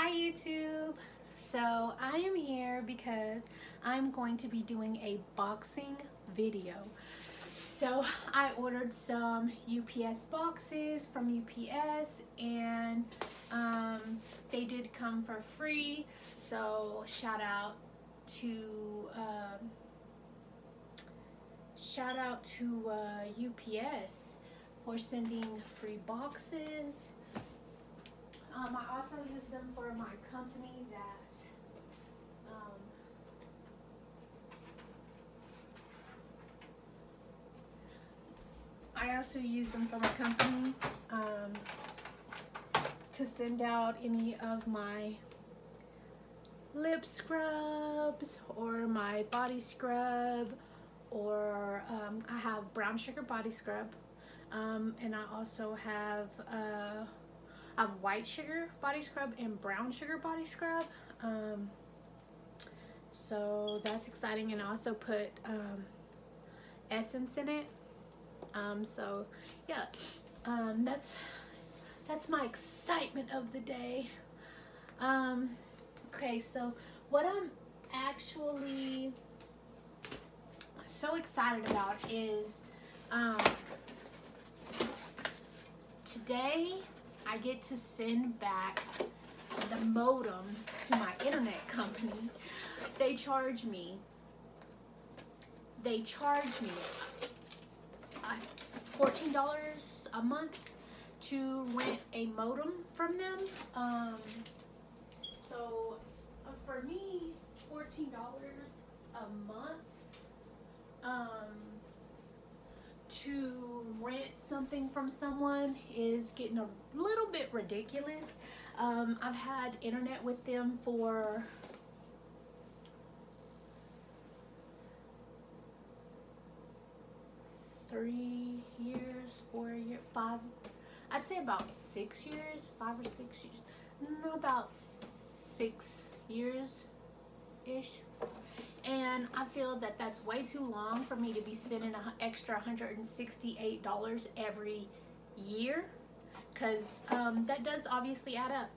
Hi YouTube. So I am here because I'm going to be doing a boxing video. So I ordered some UPS boxes from UPS and they did come for free. So shout out to UPS for sending free boxes. I also use them for my company that to send out any of my lip scrubs or my body scrub, or I have brown sugar body scrub, and I also have white sugar body scrub and brown sugar body scrub. So that's exciting, and I also put essence in it. So yeah, that's my excitement of the day. Okay, so what I'm actually so excited about is today I get to send back the modem to my internet company. They charge me $14 a month to rent a modem from them. So for me, $14 a month to rent something from someone is getting a little bit ridiculous. I've had internet with them for $3 years, 4 years, 5, I'd say about 6 years, 5 or 6 years, no, about 6 years ish. And I feel that that's way too long for me to be spending an extra $168 every year, because that does obviously add up.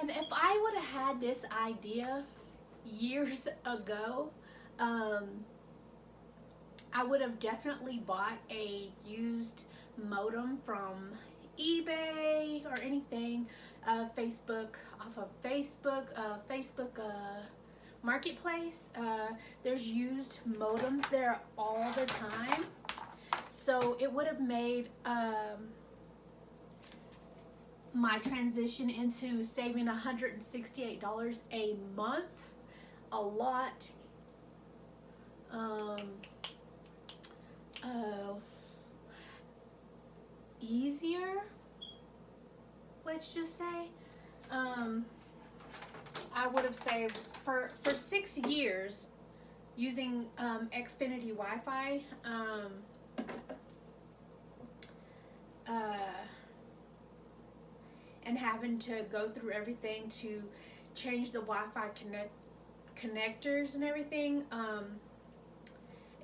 And if I would have had this idea years ago, I would have definitely bought a used modem from eBay or anything, Facebook, off of Facebook Marketplace. There's used modems there all the time, so it would have made my transition into saving $168 a month a lot easier, let's just say. I would have saved for 6 years using Xfinity Wi-Fi, and having to go through everything to change the Wi-Fi connectors and everything.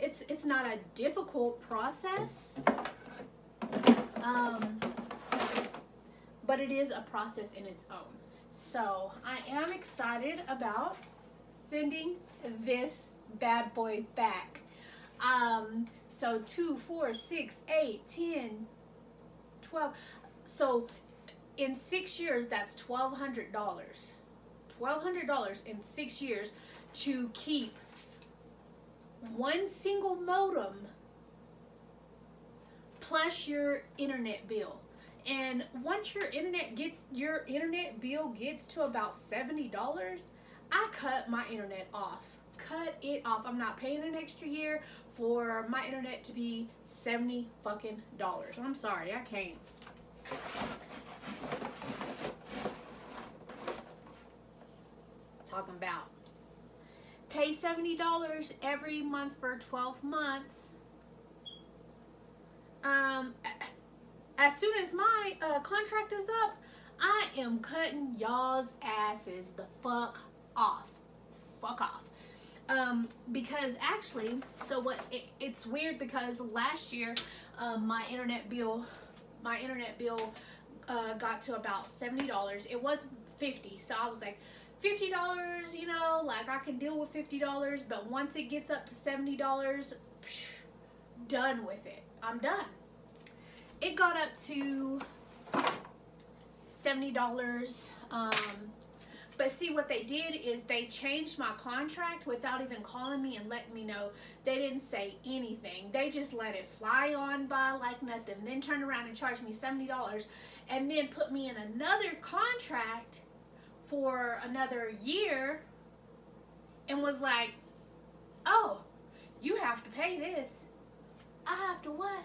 It's not a difficult process, but it is a process in its own. So I am excited about sending this bad boy back. So 2, 4, 6, 8, 10, 12. So in 6 years, that's $1,200. $1,200 in 6 years to keep one single modem plus your internet bill. And once your internet bill gets to about $70, I cut my internet off. Cut it off. I'm not paying an extra year for my internet to be $70 fucking dollars. I'm sorry, I can't. Talking about pay $70 every month for 12 months. As soon as my contract is up, I am cutting y'all's asses the fuck off. Fuck off. Because actually, so what? It's weird because last year, my internet bill got to about $70. It was 50. So I was like, $50, you know, like I can deal with $50, but once it gets up to $70, done with it. I'm done. It got up to $70. But see, what they did is they changed my contract without even calling me and letting me know. They didn't say anything. They just let it fly on by like nothing. Then turned around and charged me $70 and then put me in another contract for another year and was like, oh, you have to pay this. I have to what?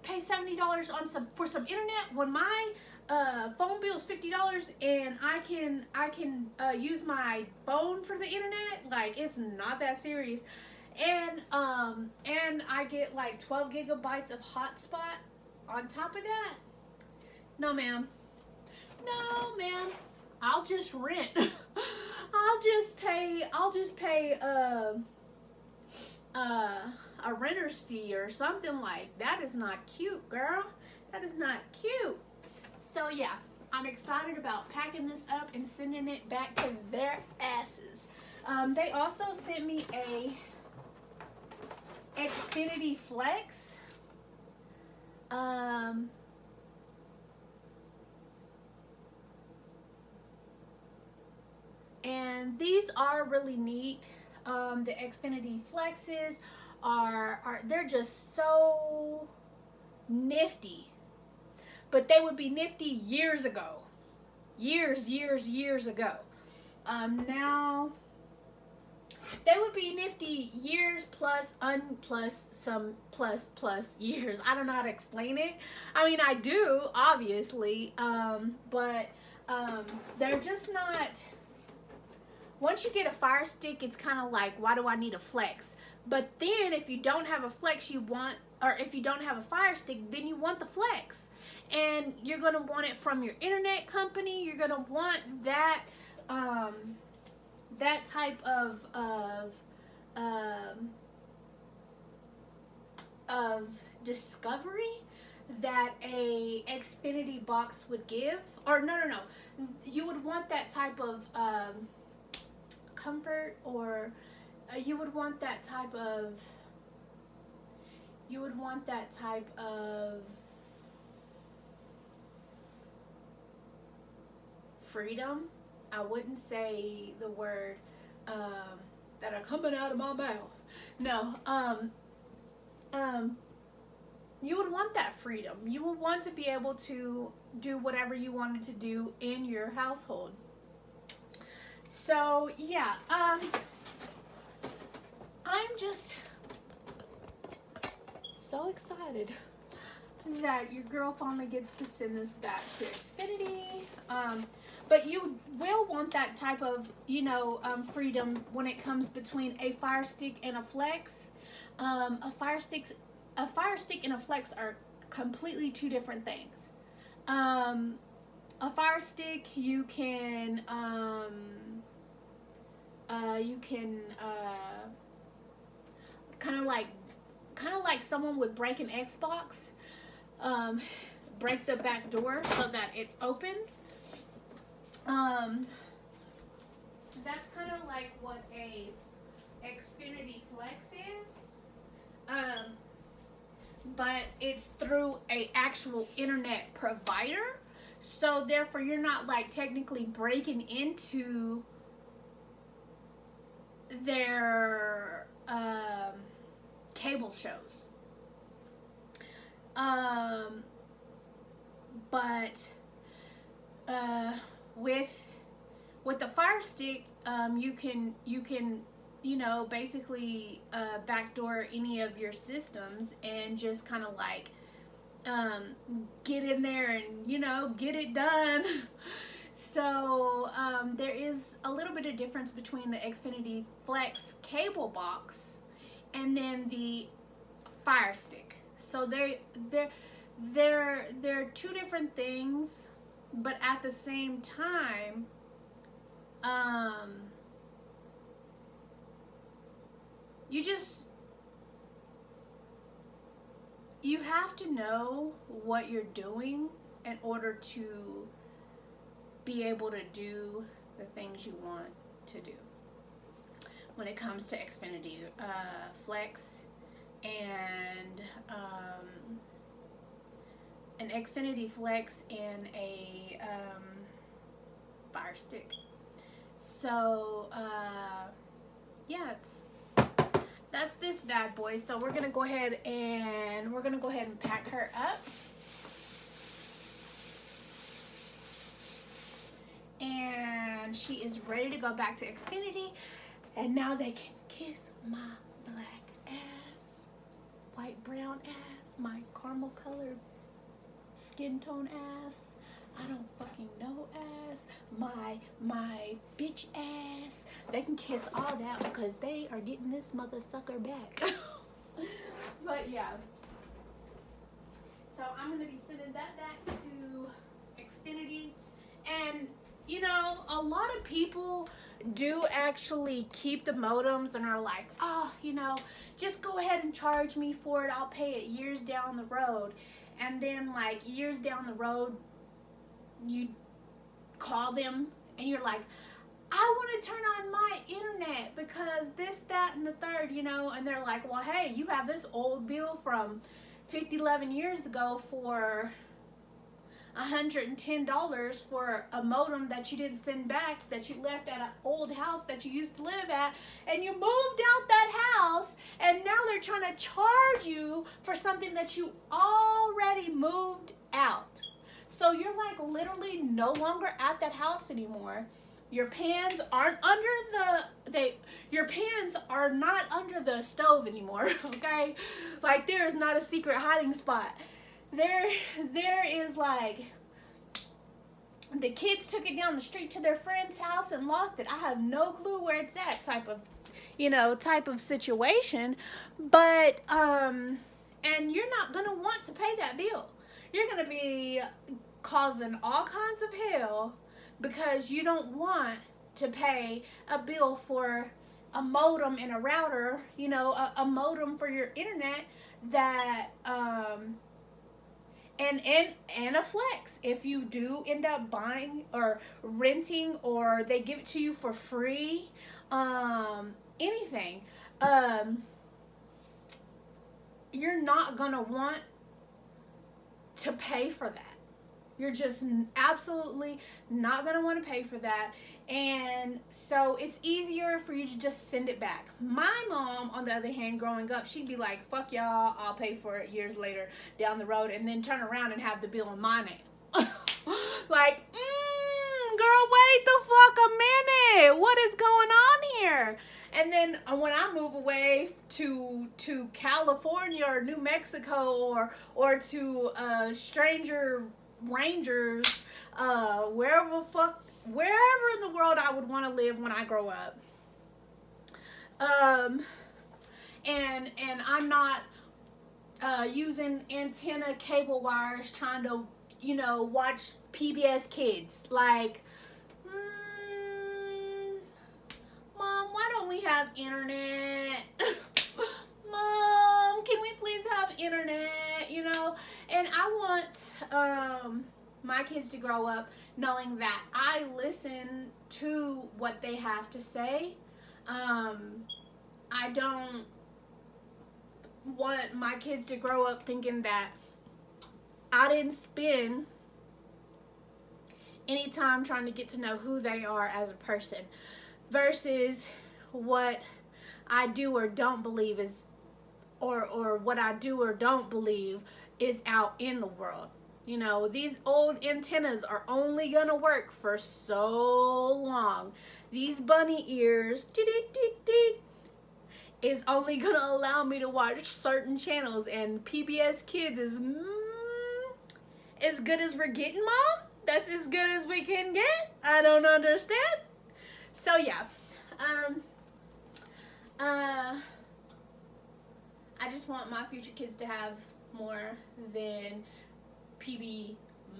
Pay $70 on for some internet when my phone bill is $50 and I can use my phone for the internet. Like, it's not that serious. And I get like 12 gigabytes of hotspot on top of that. No, ma'am. No, ma'am. I'll just rent. I'll just pay a renter's fee or something like that. Is not cute, girl. That is not cute. So yeah, I'm excited about packing this up and sending it back to their asses. They also sent me a Xfinity Flex. And these are really neat. The Xfinity Flexes are they're just so nifty. But they would be nifty years ago. Years ago. Now they would be nifty years plus years. I don't know how to explain it. I mean, I do, obviously. But they're just not. Once you get a Fire Stick, it's kind of like, why do I need a Flex? But then if you don't have a Flex, if you don't have a Fire Stick, then you want the Flex. And you're going to want it from your internet company. You're going to want that that type of discovery that a Xfinity box would give. Or no. You would want that type of comfort, or you would want that type of freedom. I wouldn't say the word that are coming out of my mouth. No, you would want that freedom. You would want to be able to do whatever you wanted to do in your household. So yeah, I'm just so excited that your girl finally gets to send this back to Xfinity. But you will want that type of, freedom when it comes between a Fire Stick and a Flex. A Fire Stick and a Flex are completely two different things. A Fire Stick, you can kind of like someone would break an Xbox, break the back door so that it opens. That's kind of like what a Xfinity Flex is. But it's through a actual internet provider. So therefore you're not like technically breaking into their cable shows. But with the Fire Stick, you can basically backdoor any of your systems and just kind of like get in there and get it done. So there is a little bit of difference between the Xfinity Flex cable box and then the Fire Stick. So they're two different things, but at the same time, you have to know what you're doing in order to be able to do the things you want to do. When it comes to Xfinity Flex and an Xfinity Flex and a Fire Stick. So yeah, that's this bad boy. So we're gonna go ahead and pack her up. And she is ready to go back to Xfinity. And now they can kiss my black ass, white brown ass, my caramel colored skin tone ass, I don't fucking know ass, my bitch ass. They can kiss all that because they are getting this mother sucker back. But yeah. So I'm gonna be sending that back to Xfinity. And you know, a lot of people do actually keep the modems and are like, oh, you know, just go ahead and charge me for it. I'll pay it years down the road. And then like years down the road, you call them and you're like, I want to turn on my internet because this, that, and the third, you know. And they're like, well, hey, you have this old bill from 11 years ago for $110 for a modem that you didn't send back, that you left at an old house that you used to live at, and you moved out that house, and now they're trying to charge you for something that you already moved out. So you're like literally no longer at that house anymore. Your pans aren't under your pans are not under the stove anymore, okay? Like there is not a secret hiding spot. There is like the kids took it down the street to their friend's house and lost it. I have no clue where it's at type of situation. But and you're not gonna want to pay that bill. You're gonna be causing all kinds of hell because you don't want to pay a bill for a modem and a router, you know, a modem for your internet that and a flex. If you do end up buying or renting or they give it to you for free, anything, you're not gonna want to pay for that. You're just absolutely not going to want to pay for that. And so it's easier for you to just send it back. My mom, on the other hand, growing up, she'd be like, fuck y'all, I'll pay for it years later down the road, and then turn around and have the bill in my name. Like, girl, wait the fuck a minute. What is going on here? And then when I move away to California or New Mexico or to stranger rangers, wherever in the world I would want to live when I grow up. And I'm not using antenna cable wires trying to, you know, watch PBS Kids. Like, Mom, why don't we have internet? Mom, can we please have internet? You know, and I want my kids to grow up knowing that I listen to what they have to say. I don't want my kids to grow up thinking that I didn't spend any time trying to get to know who they are as a person versus what I do or don't believe is or what I do or don't believe is out in the world. You know, these old antennas are only gonna work for so long. These bunny ears is only gonna allow me to watch certain channels, and PBS Kids is as good as we're getting, Mom. That's as good as we can get. I don't understand. So yeah, I just want my future kids to have more than PB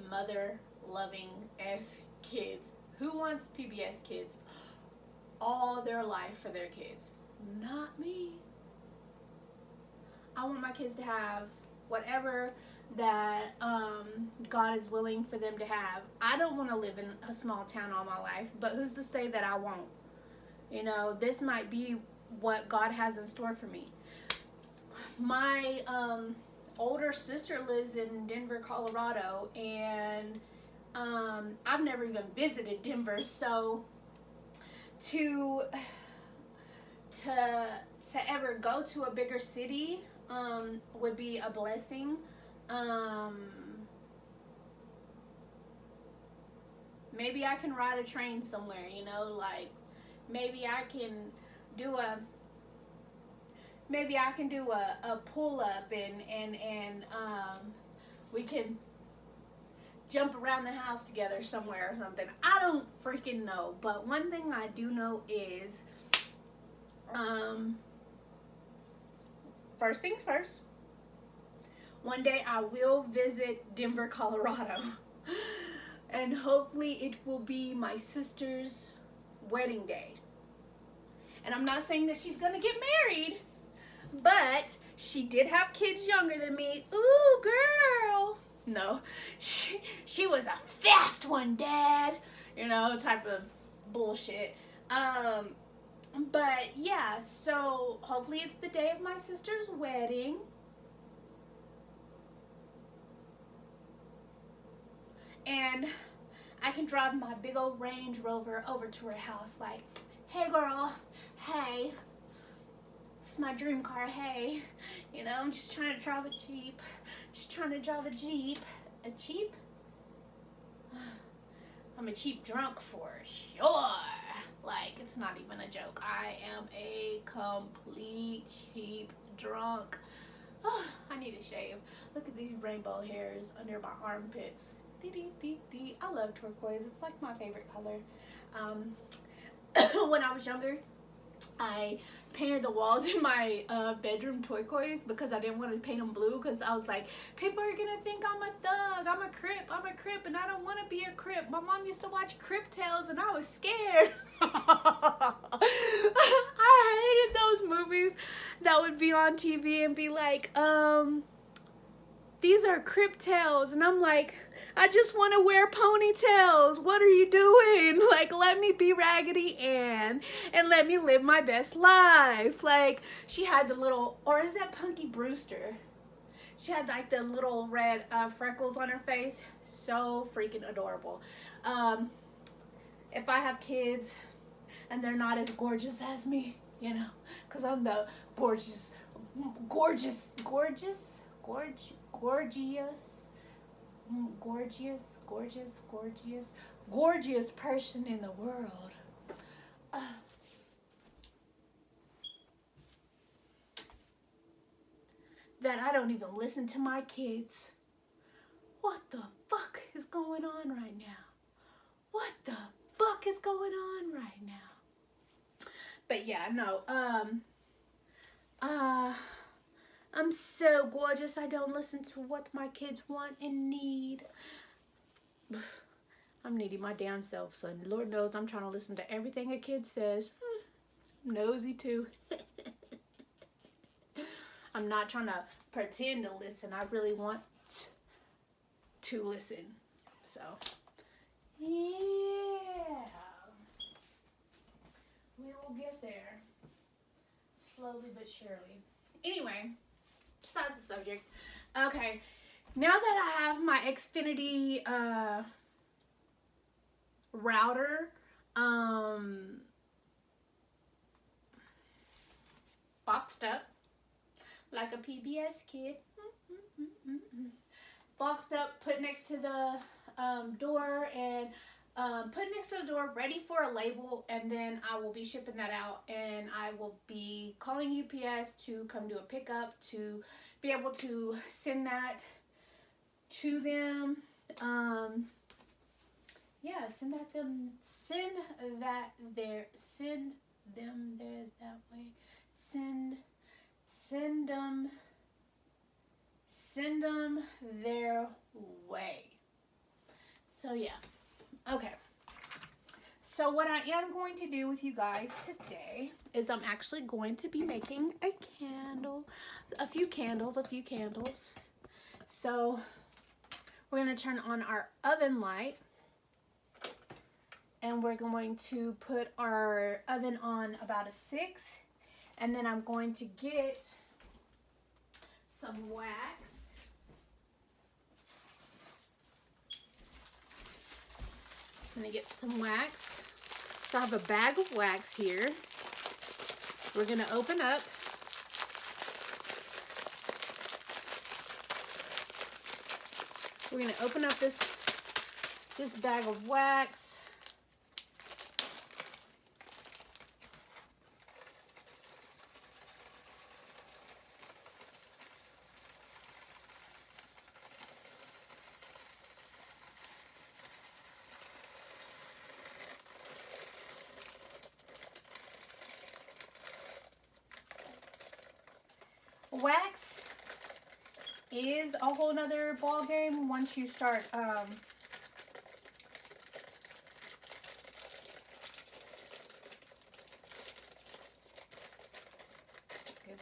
mother loving S kids. Who wants PBS Kids all their life for their kids? Not me. I want my kids to have whatever that God is willing for them to have. I don't want to live in a small town all my life, but who's to say that I won't? You know, this might be what God has in store for me. My older sister lives in Denver, Colorado, and I've never even visited Denver, so to ever go to a bigger city would be a blessing. Maybe I can ride a train somewhere, you know, like maybe I can do a pull up and we can jump around the house together somewhere or something. I don't freaking know, but one thing I do know is first things first, one day I will visit Denver, Colorado. And hopefully it will be my sister's wedding day. And I'm not saying that she's gonna get married, but she did have kids younger than me. Ooh, girl. No, she was a fast one, Dad. You know, type of bullshit. But yeah, so hopefully it's the day of my sister's wedding. And I can drive my big old Range Rover over to her house like, hey girl, hey, it's my dream car, hey. You know, I'm just trying to drive a Jeep. Just trying to drive a Jeep. A Jeep? I'm a cheap drunk for sure. Like, it's not even a joke. I am a complete cheap drunk. Oh, I need to shave. Look at these rainbow hairs under my armpits. I love turquoise. It's like my favorite color. When I was younger, I painted the walls in my bedroom turquoise because I didn't want to paint them blue because I was like, people are gonna think I'm a thug, I'm a crip, and I don't want to be a crip. My mom used to watch Crip Tales and I was scared. I hated those movies that would be on TV and be like, these are Crip Tales, and I'm like, I just want to wear ponytails. What are you doing? Like, let me be Raggedy Ann and let me live my best life. Like, she had the little, or is that Punky Brewster? She had like the little red freckles on her face. So freaking adorable. If I have kids and they're not as gorgeous as me, you know, because I'm the gorgeous person in the world. That I don't even listen to my kids. What the fuck is going on right now? What the fuck is going on right now? But yeah, no, I'm so gorgeous I don't listen to what my kids want and need. I'm needy my damn self, son. Lord knows I'm trying to listen to everything a kid says. I'm nosy too. I'm not trying to pretend to listen. I really want to listen. So, yeah. We will get there. Slowly but surely. Anyway, besides the subject. Okay, now that I have my Xfinity router boxed up like a PBS kid, boxed up, put next to the door, and put next to the door, ready for a label, and then I will be shipping that out, and I will be calling UPS to come do a pickup to be able to send that to them. Yeah, send them there that way. Send them their way. So yeah. Okay. So what I am going to do with you guys today is I'm actually going to be making a few candles. So we're going to turn on our oven light, and we're going to put our oven on about a 6, and then I'm going to get some wax. I'm going to get some wax. So I have a bag of wax here. We're going to open up. We're going to open up this bag of wax. Wax is a whole nother ball game once you start give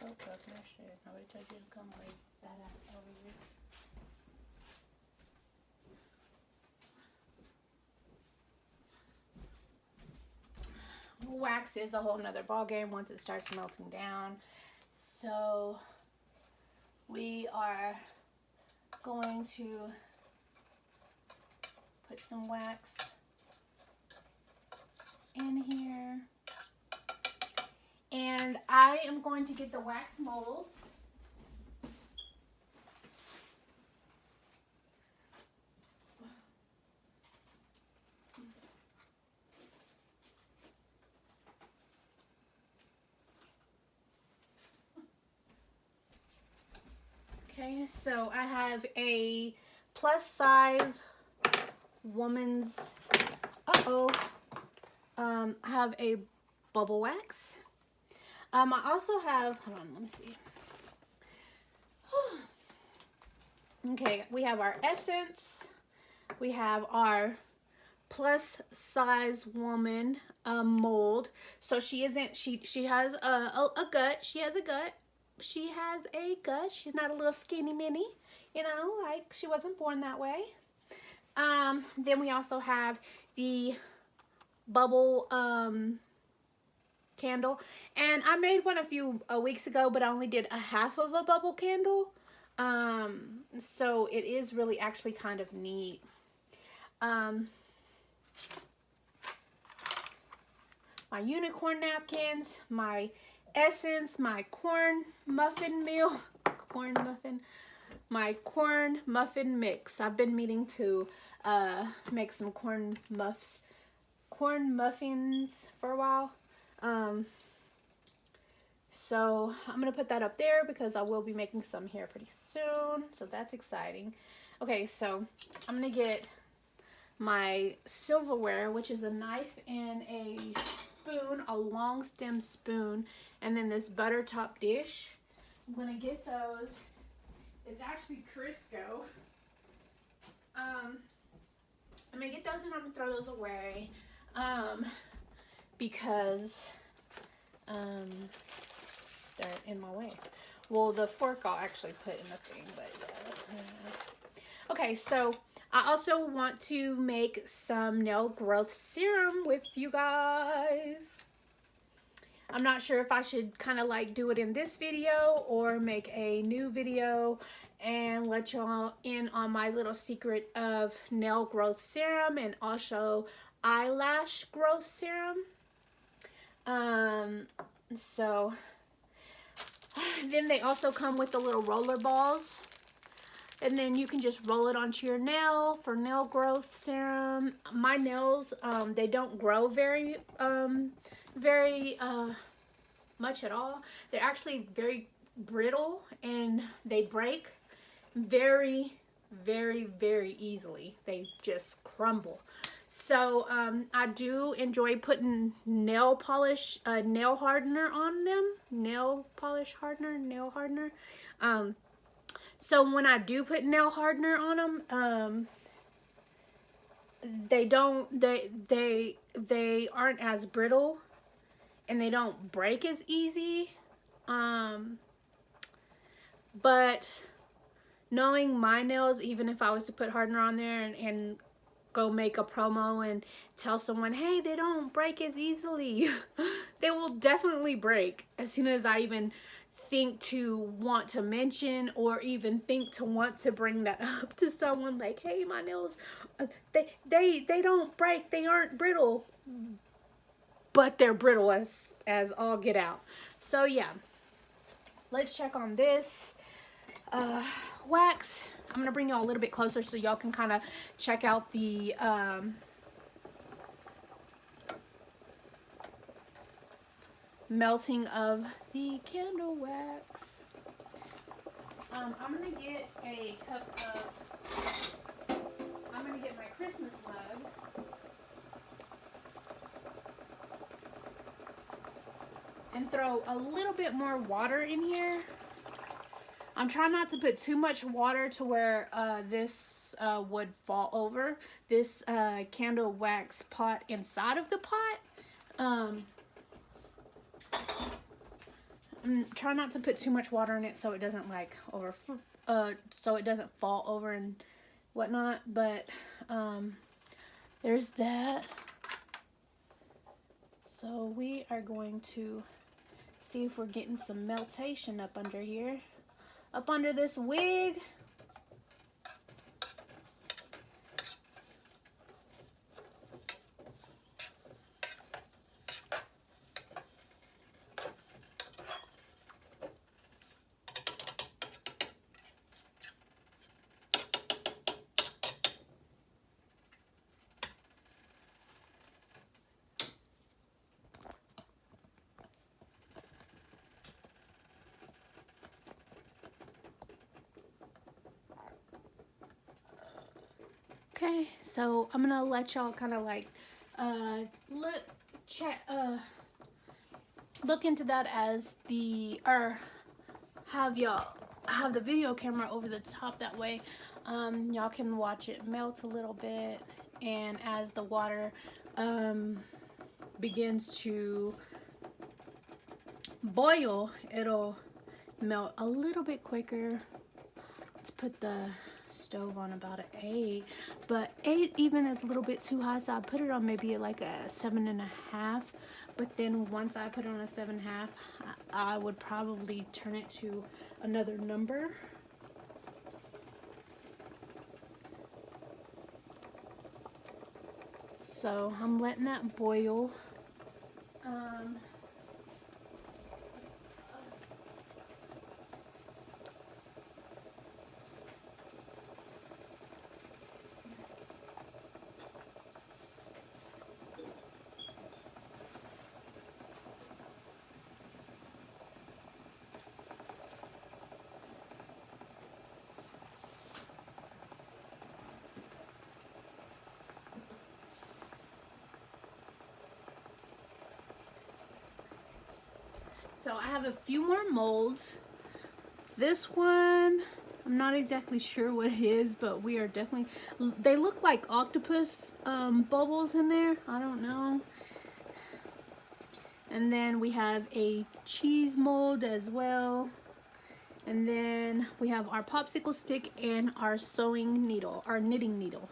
up my shit. Nobody told you to come like that over here. Wax is a whole nother ball game once it starts melting down. So we are going to put some wax in here. And I am going to get the wax molds. Okay, so I have a plus size woman's, I have a bubble wax. I also have, hold on, let me see. Okay, we have our essence. We have our plus size woman mold. So she isn't, she has a gut. She has a gut. She has a gut. She's not a little skinny mini, you know, like she wasn't born that way. Then we also have the bubble candle, and I made one a few weeks ago, but I only did a half of a bubble candle. So it is really actually kind of neat. My unicorn napkins, my essence, my corn muffin meal, my corn muffin mix. I've been meaning to make some corn muffins for a while. So I'm gonna put that up there because I will be making some here pretty soon. So that's exciting. Okay, so I'm gonna get my silverware, which is a knife and a spoon, a long stem spoon, and then this butter top dish. I'm gonna get those. It's actually Crisco. I'm gonna get those and I'm gonna throw those away because they're in my way. Well, the fork I'll actually put in the thing, but yeah. Okay, so I also want to make some nail growth serum with you guys. I'm not sure if I should kind of like do it in this video or make a new video and let y'all in on my little secret of nail growth serum and also eyelash growth serum. So then they also come with the little roller balls, and then you can just roll it onto your nail for nail growth serum. My nails, they don't grow very much at all. They're actually very brittle and they break very easily. They just crumble. So I do enjoy putting nail polish, nail hardener on them. Nail polish hardener, nail hardener. So when I do put nail hardener on them, they aren't as brittle and they don't break as easy. But knowing my nails, even if I was to put hardener on there and go make a promo and tell someone, hey, they don't break as easily. They will definitely break as soon as I even think to want to mention or even think to want to bring that up to someone, like, hey, my nails, they don't break, they aren't brittle, but they're brittle as all get out. So yeah, let's check on this wax. I'm gonna bring y'all a little bit closer so y'all can kind of check out the melting of the candle wax. I'm gonna get a cup of, I'm gonna get my Christmas mug and throw a little bit more water in here. I'm trying not to put too much water to where this would fall over. This candle wax pot inside of the pot. I'm trying not to put too much water in it so it doesn't like so it doesn't fall over and whatnot. But there's that. So we are going to see if we're getting some meltation up under here. Up under this wig. Okay, so I'm gonna let y'all kind of like look into that as the, or have y'all have the video camera over the top, that way y'all can watch it melt a little bit, and as the water begins to boil, it'll melt a little bit quicker. Let's put the stove on about an 8, but 8 even is a little bit too high, so I put it on maybe like a 7.5. But then once I put it on a 7.5, I would probably turn it to another number. So I'm letting that boil. So I have a few more molds. This one, I'm not exactly sure what it is, but we are definitely, they look like octopus bubbles in there. I don't know. And then we have a cheese mold as well. And then we have our popsicle stick and our sewing needle, our knitting needle.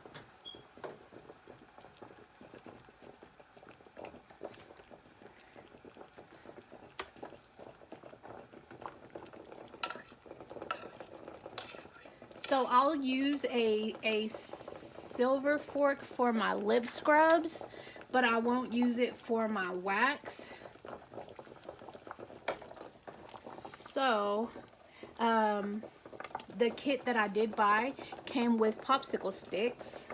So I'll use a silver fork for my lip scrubs, but I won't use it for my wax. So the kit that I did buy came with popsicle sticks.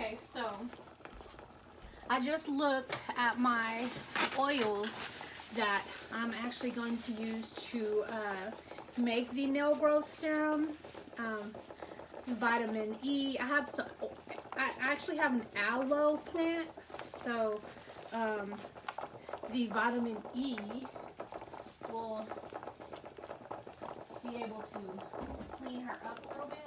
Okay, so I just looked at my oils that I'm actually going to use to make the nail growth serum. Vitamin E. I actually have an aloe plant, so the vitamin E will be able to clean her up a little bit.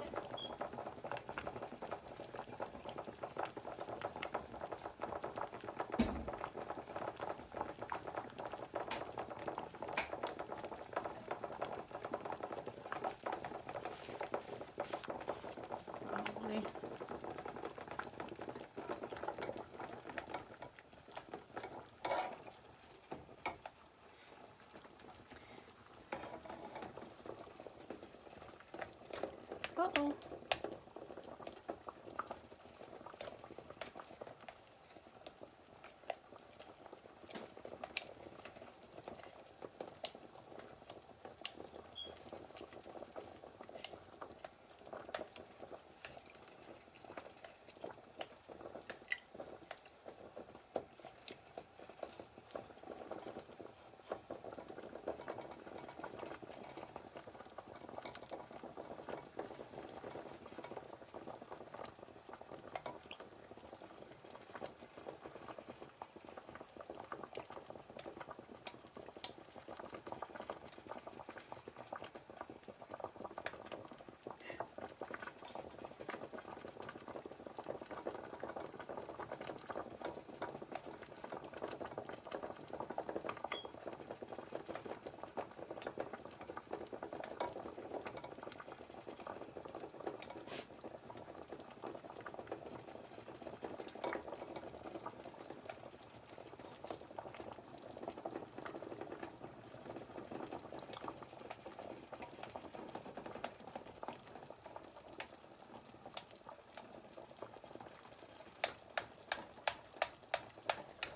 Probably. Uh-oh.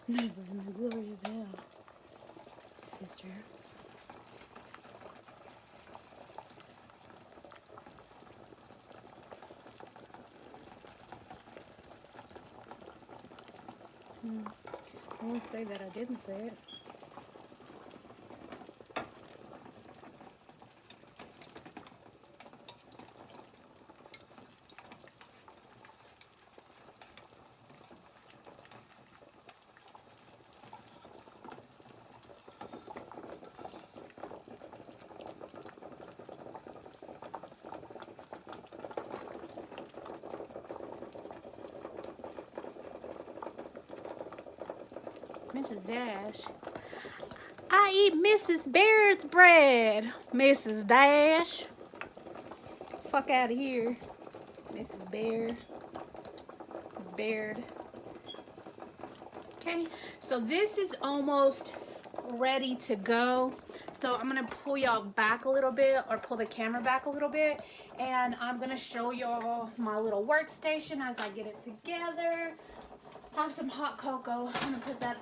Never in the glory of hell, sister. I won't say that I didn't say it. Mrs. Dash. I eat Mrs. Baird's bread. Mrs. Dash. Fuck out of here. Mrs. Baird. Baird. Okay, so this is almost ready to go. So I'm gonna pull y'all back a little bit, or pull the camera back a little bit, and I'm gonna show y'all my little workstation as I get it together. I have some hot cocoa. I'm gonna put that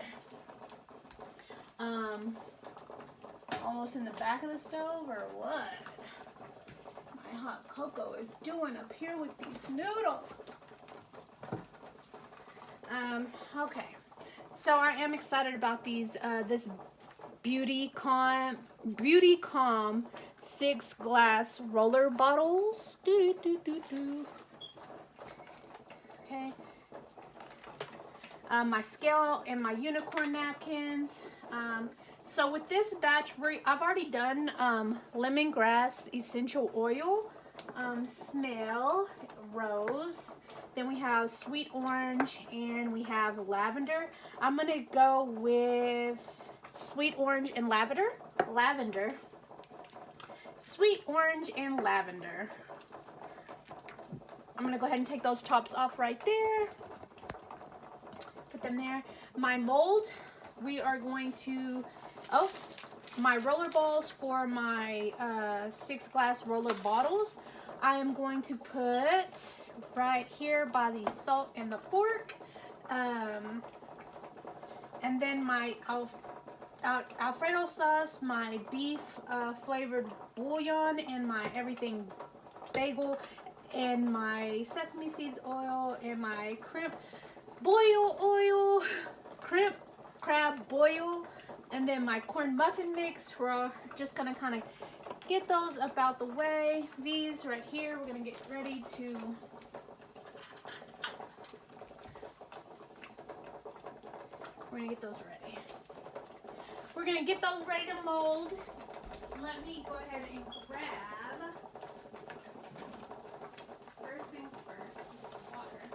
almost in the back of the stove, or what? My hot cocoa is doing up here with these noodles. Okay. So I am excited about these, this Beauty Calm 6 glass roller bottles. Okay. My scale and my unicorn napkins. So with this batch, I've already done lemongrass essential oil, smell, rose. Then we have sweet orange and we have lavender. I'm gonna go with sweet orange and lavender. Sweet orange and lavender. I'm gonna go ahead and take those tops off right there. Put them there. My mold, we are going to, my roller balls for my 6 glass roller bottles, I am going to put right here by the salt and the fork. And then my Alfredo sauce, my beef flavored bouillon, and my everything bagel. and my sesame seeds oil and my shrimp boil oil, shrimp crab boil, and then my corn muffin mix. We're just gonna kind of get those up out the way. These right here, we're gonna get ready to get those ready. We're gonna get those ready to mold. Let me go ahead and grab, first things first, water.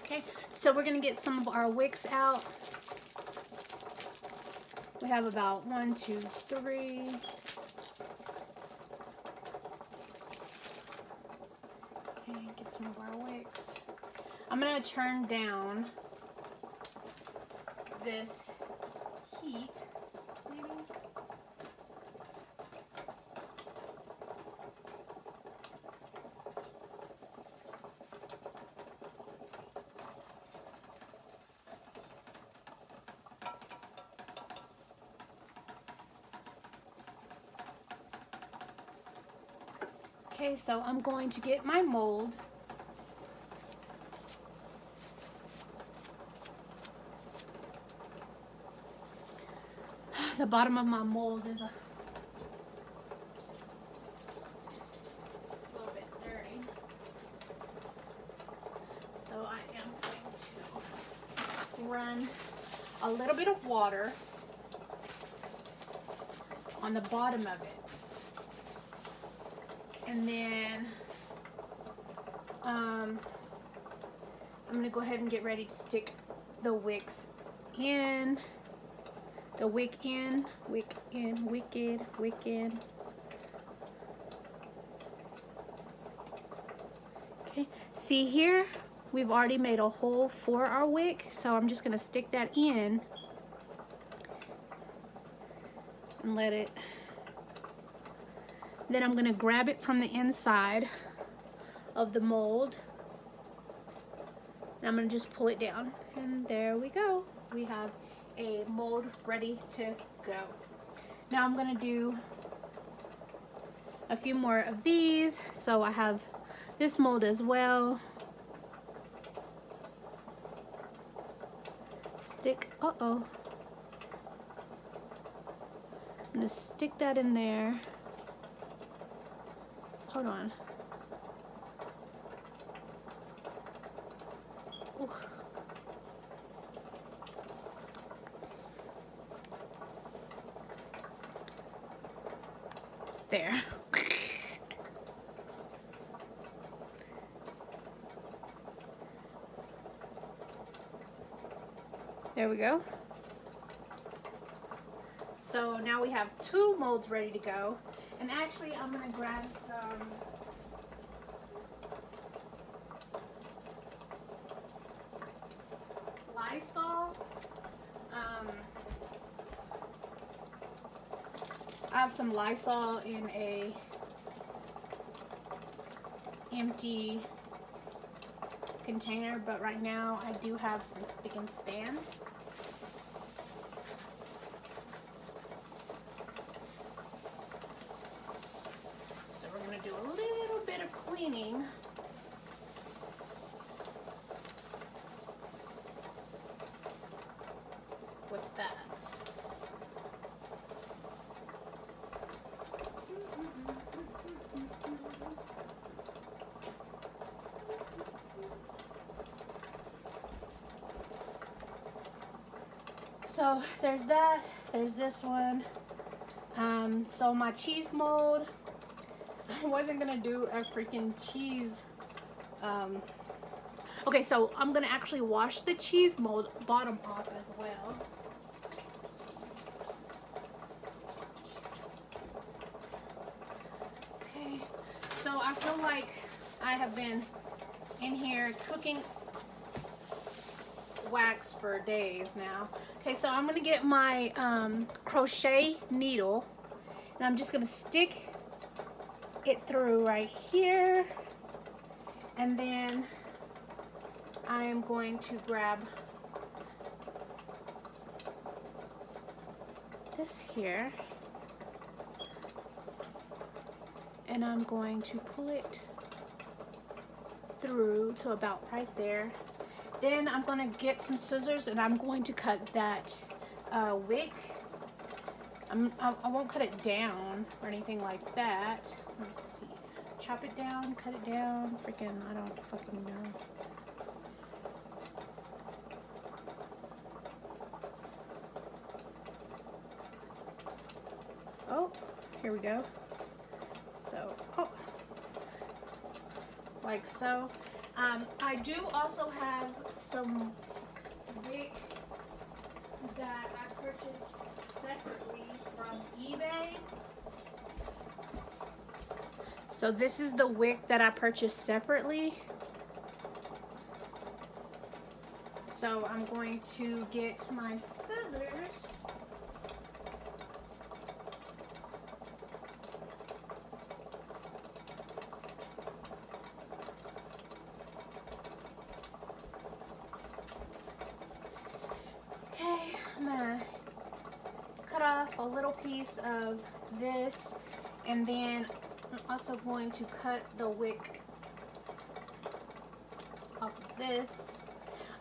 Okay, so we're gonna get some of our wicks out. We have about 1, 2, 3. Okay, get some of our wicks. I'm gonna turn down this heat, maybe. Okay, so I'm going to get my mold. The bottom of my mold is a little bit dirty. So I am going to run a little bit of water on the bottom of it. And then I'm gonna go ahead and get ready to stick the wicks in. The wick in, wicked. Okay, see here, we've already made a hole for our wick, so I'm just gonna stick that in and let it. Then I'm gonna grab it from the inside of the mold. And I'm gonna just pull it down. And there we go. We have a mold ready to go. Now I'm gonna do a few more of these. So I have this mold as well. Stick, I'm gonna stick that in there. Hold on. Ooh. There. There we go. So now we have 2 molds ready to go. And actually, I'm gonna grab some Lysol. I have some Lysol in a empty container, but right now I do have some Spick and Span. So we're gonna do a little bit of cleaning. With that. So there's that, there's this one. So my cheese mold, I wasn't gonna do a freaking cheese. Okay, so I'm gonna actually wash the cheese mold bottom off as well. Okay, so I feel like I have been in here cooking wax for days now. Okay, so I'm gonna get my crochet needle, and I'm just gonna stick it through right here, and then I am going to grab this here, and I'm going to pull it through to about right there. Then I'm going to get some scissors and I'm going to cut that wick. I won't cut it down or anything like that. Let's see. Chop it down, cut it down. Freaking, I don't fucking know. Oh, here we go. So, oh, like so. I do also have some wick that I purchased separately from eBay. So this is the wick that I purchased separately. So I'm going to get my scissors. Okay, I'm gonna cut off a little piece of this, and then I'm also going to cut the wick off of this.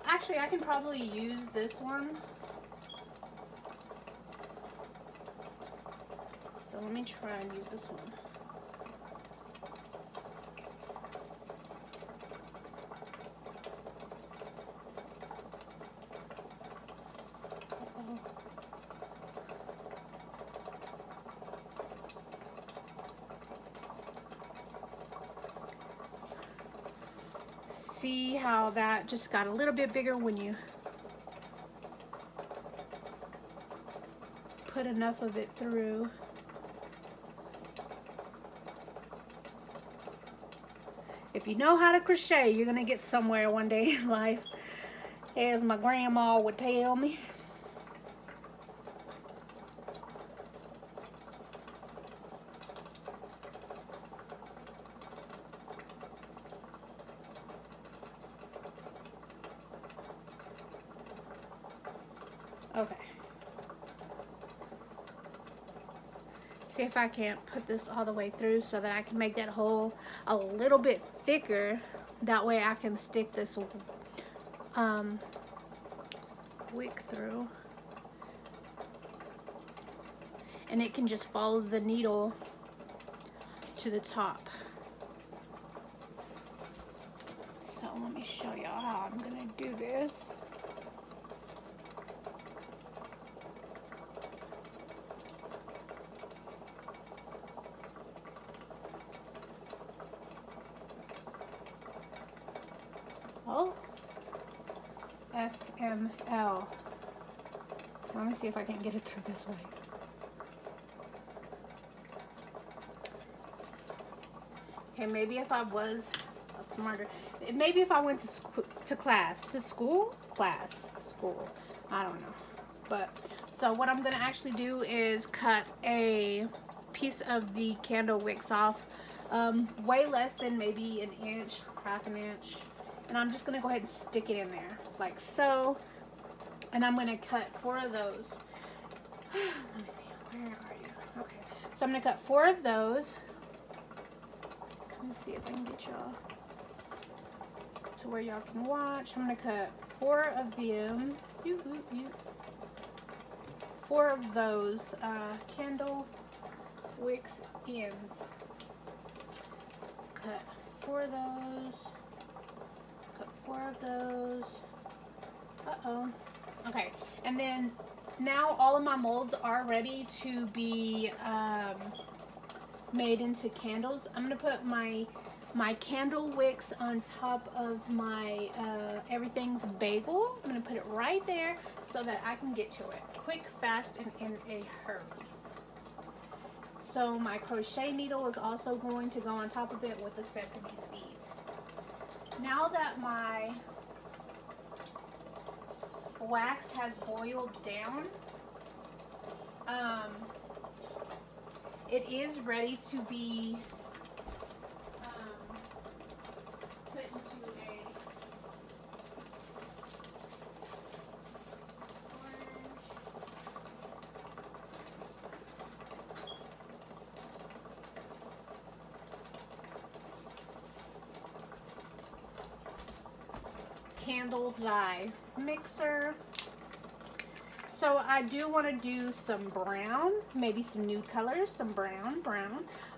Actually, I can probably use this one. So let me try and use this one. See how that just got a little bit bigger when you put enough of it through. If you know how to crochet, you're gonna get somewhere one day in life, as my grandma would tell me. Okay. See if I can't put this all the way through so that I can make that hole a little bit thicker. That way I can stick this wick through. And it can just follow the needle to the top. So let me show y'all how I'm gonna do this. Oh, FML. Let me see if I can get it through this way. Okay, maybe if I was smarter, maybe if I went to school, I don't know. But so what I'm gonna actually do is cut a piece of the candle wicks off, way less than maybe an inch, half an inch. And I'm just gonna go ahead and stick it in there like so, and I'm gonna cut 4 of those. Let me see, where are you? Okay, so I'm gonna cut 4 of those. Let's see if I can get y'all to where y'all can watch. I'm gonna cut 4 of them. 4 of those candle wicks ends. Cut 4 of those. Cut 4 of those. Uh-oh. Okay, and then now all of my molds are ready to be made into candles. I'm gonna put my candle wicks on top of my everything's bagel. I'm gonna put it right there so that I can get to it quick, fast, and in a hurry. So my crochet needle is also going to go on top of it with the sesame seeds. now that my wax has boiled down, it is ready to be put into a candle dye mixer. So I do want to do some brown, maybe some nude colors, some brown.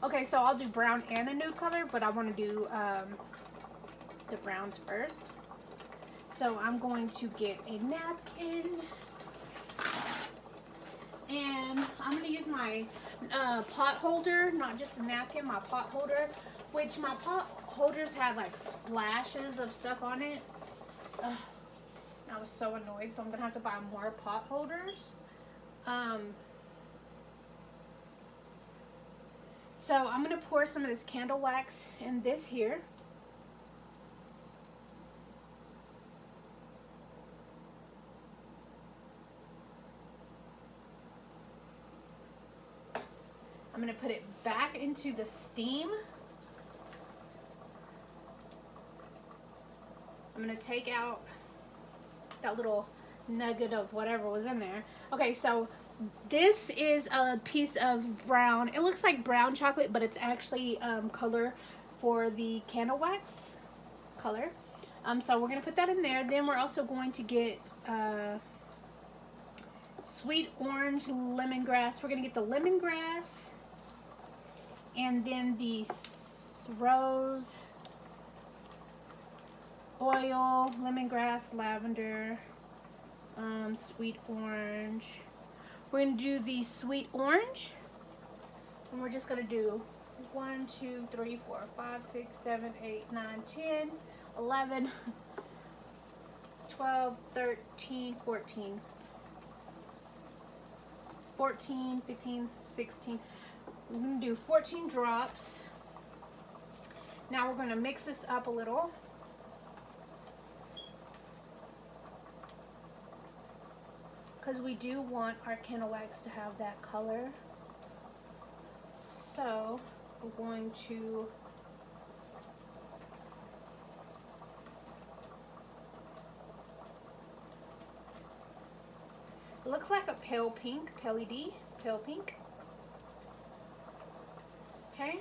Okay, so I'll do brown and a nude color, but I want to do the browns first. So I'm going to get a napkin, and I'm going to use my pot holder, not just a napkin, my pot holder, which my pot holders have like splashes of stuff on it. I was so annoyed, so I'm gonna have to buy more pot holders. So I'm gonna pour some of this candle wax in this here. I'm gonna put it back into the steam. I'm gonna take out that little nugget of whatever was in there. Okay, so this is a piece of brown. It looks like brown chocolate, but it's actually color for the candle wax color. So we're gonna put that in there. Then we're also going to get sweet orange lemongrass. We're gonna get the lemongrass, and then the rose oil, lemongrass, lavender, sweet orange. We're going to do the sweet orange, and we're just going to do 1, 2, 3, 4, 5, 6, 7, 8, 9, 10, 11, 12, 13, 14, 14, 15, 16. We're going to do 14 drops. Now we're going to mix this up a little. Because we do want our candle wax to have that color. So we're going to it looks like a pale pink, pale pink. Okay,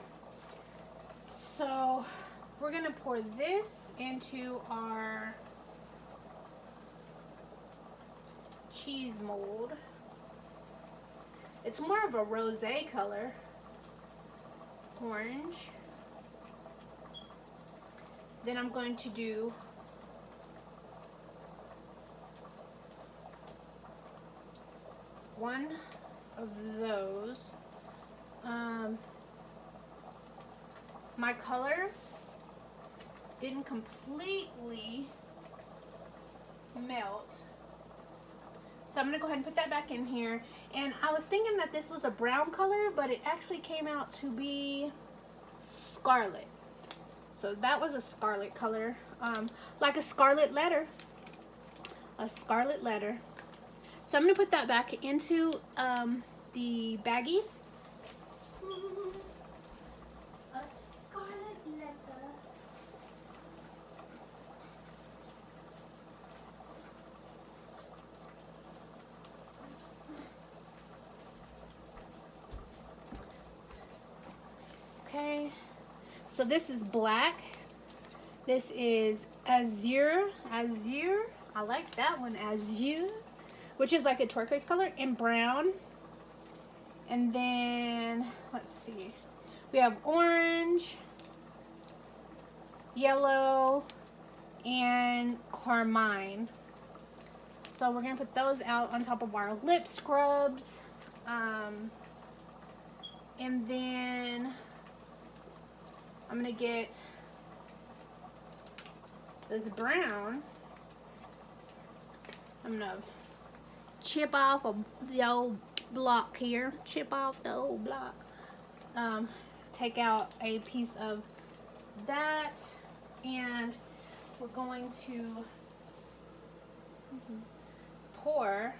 so we're gonna pour this into our cheese mold. It's more of a rosé color, orange. Then I'm going to do one of those. My color didn't completely melt, so I'm gonna go ahead and put that back in here. And I was thinking that this was a brown color, but it actually came out to be scarlet. So that was a scarlet color, like a scarlet letter. A scarlet letter. So I'm gonna put that back into the baggies. A scarlet letter. Okay, so this is black. This is azure. I like that one, azure, which is like a turquoise color, and brown. And then, let's see, we have orange, yellow, and carmine. So we're gonna put those out on top of our lip scrubs. And then I'm gonna get this brown. I'm gonna chip off the old block here. Chip off the old block. Take out a piece of that, and we're going to pour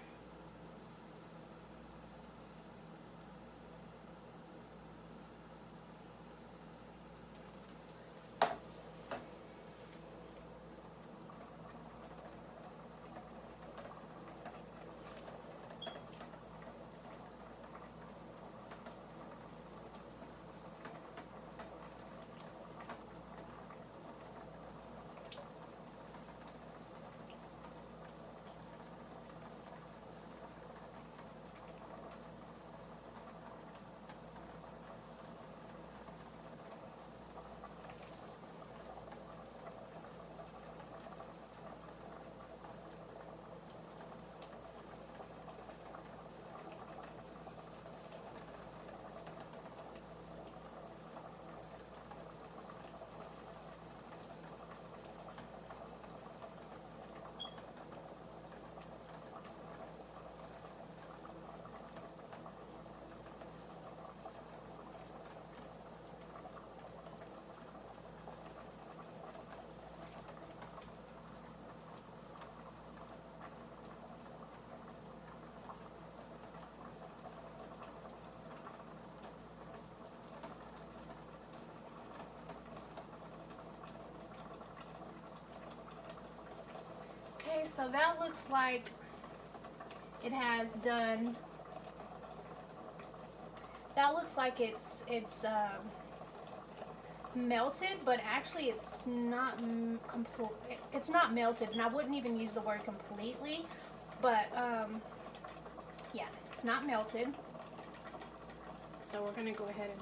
Okay, so that looks like it has done. That looks like it's melted, but actually it's not it's not melted, and I wouldn't even use the word completely, but yeah, it's not melted. So we're gonna go ahead and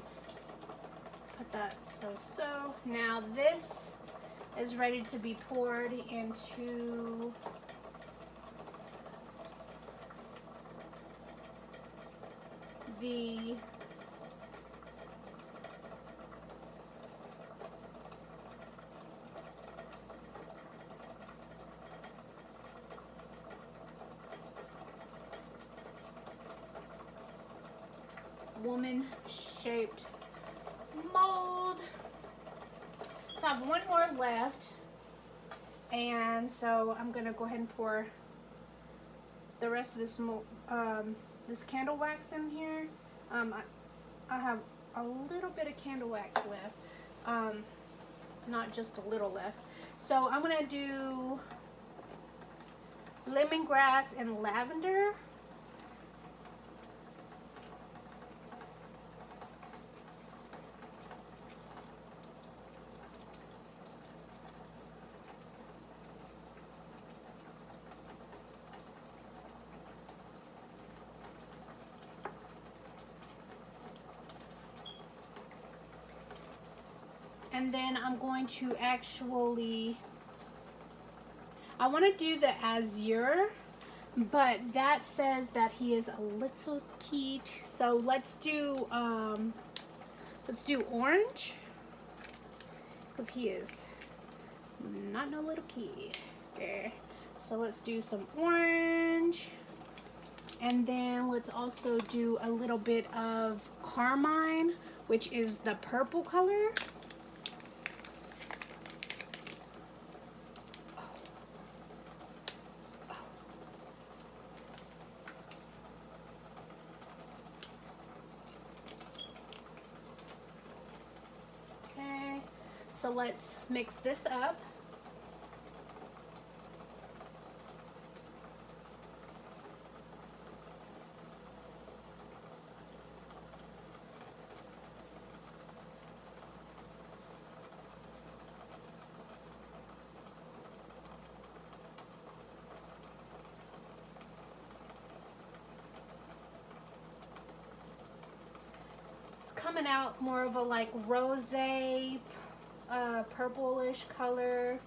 put that so. Now this is ready to be poured into the woman-shaped mold. So I have one more left, and so I'm gonna go ahead and pour the rest of this this candle wax in here. I have a little bit of candle wax left, not just a little left. So I'm gonna do lemongrass and lavender. And then I'm going to actually, I want to do the azure, but that says that he is a little cute. So let's do orange, because he is not no little kid. Okay, so let's do some orange, and then let's also do a little bit of carmine, which is the purple color. So let's mix this up. It's coming out more of a like rosé, purplish color.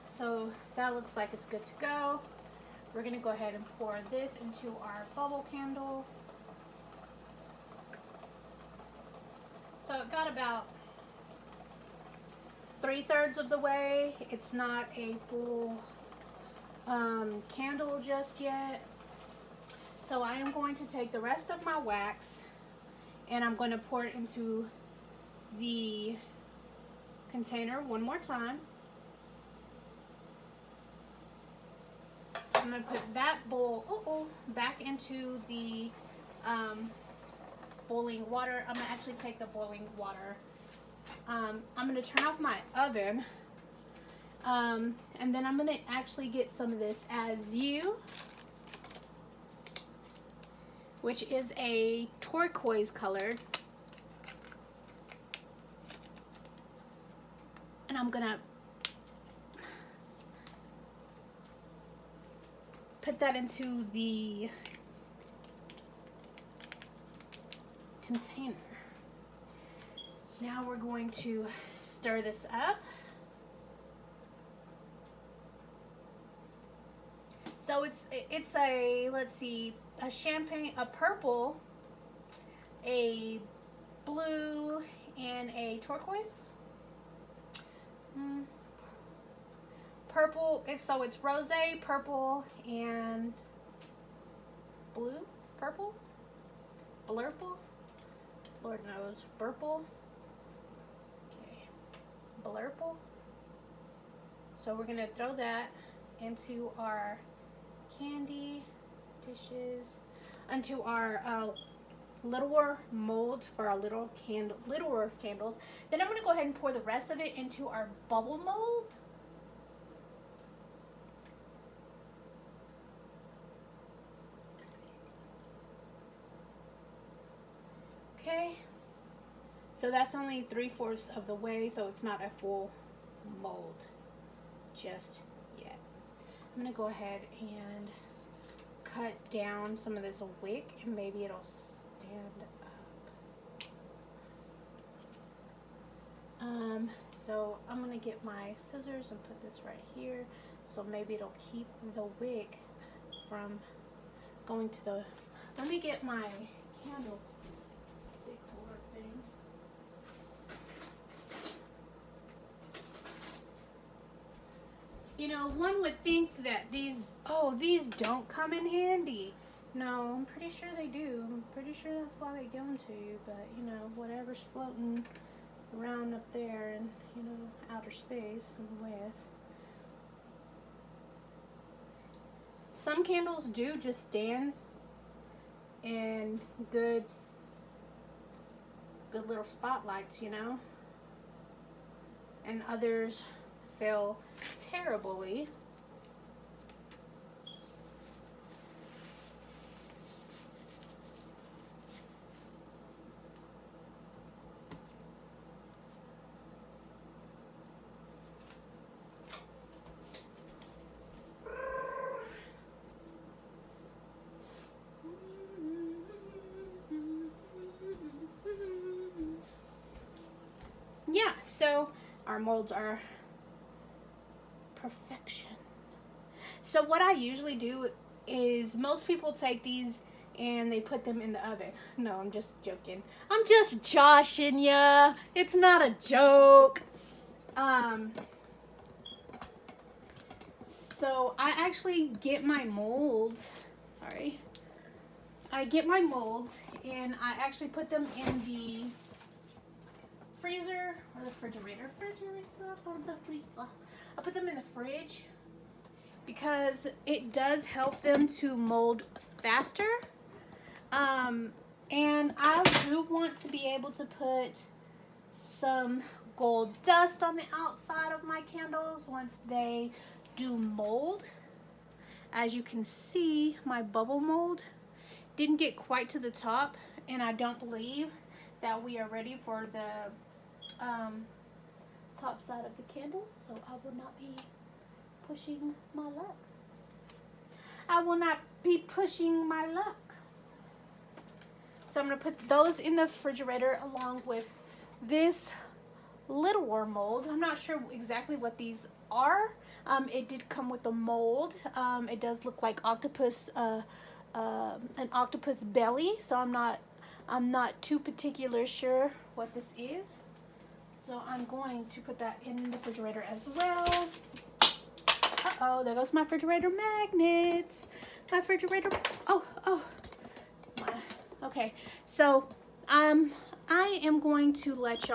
So that looks like it's good to go. We're gonna go ahead and pour this into our bubble candle. So it got about 3/3 of the way. It's not a full candle just yet. So I am going to take the rest of my wax and I'm going to pour it into the container one more time. I'm going to put that bowl back into the boiling water. I'm going to actually take the boiling water. I'm going to turn off my oven. And then I'm going to actually get some of this Azu, which is a turquoise colored. And I'm going to put that into the container. Now we're going to stir this up. So it's a, let's see, a champagne, a purple, a blue, and a turquoise. Purple, it's rosé, purple, and blue, purple, blurple, Lord knows, purple, okay, blurple. So we're gonna throw that into our candy dishes, into our littler molds for our littler candles. Then I'm gonna go ahead and pour the rest of it into our bubble mold. Okay, so that's only 3/4 of the way, so it's not a full mold just yet. I'm gonna go ahead and cut down some of this wick and maybe it'll stand up. So I'm gonna get my scissors and put this right here, so maybe it'll keep the wick from going to the, let me get my candle decor thing. You know, one would think that these don't come in handy. No, I'm pretty sure they do. I'm pretty sure that's why they give them to you. But, you know, whatever's floating around up there in, you know, outer space I'm with. Some candles do just stand in good little spotlights, you know. And others fail terribly. Yeah, so our molds are perfection. So what I usually do is, most people take these and they put them in the oven. No, I'm just joking. I'm just joshing ya. It's not a joke. So I actually get my molds. Sorry. I get my molds and I actually put them in the freezer or the refrigerator. I put them in the fridge because it does help them to mold faster. And I do want to be able to put some gold dust on the outside of my candles once they do mold. As you can see, my bubble mold didn't get quite to the top, and I don't believe that we are ready for the top side of the candles, so I will not be pushing my luck. I will not be pushing my luck. So I'm going to put those in the refrigerator along with this little worm mold. I'm not sure exactly what these are. It did come with a mold. It does look like octopus, an octopus belly, so I'm not I'm not too particular sure what this is. So I'm going to put that in the refrigerator as well. Uh-oh, there goes my refrigerator magnets. My refrigerator, okay. So, I am going to let y'all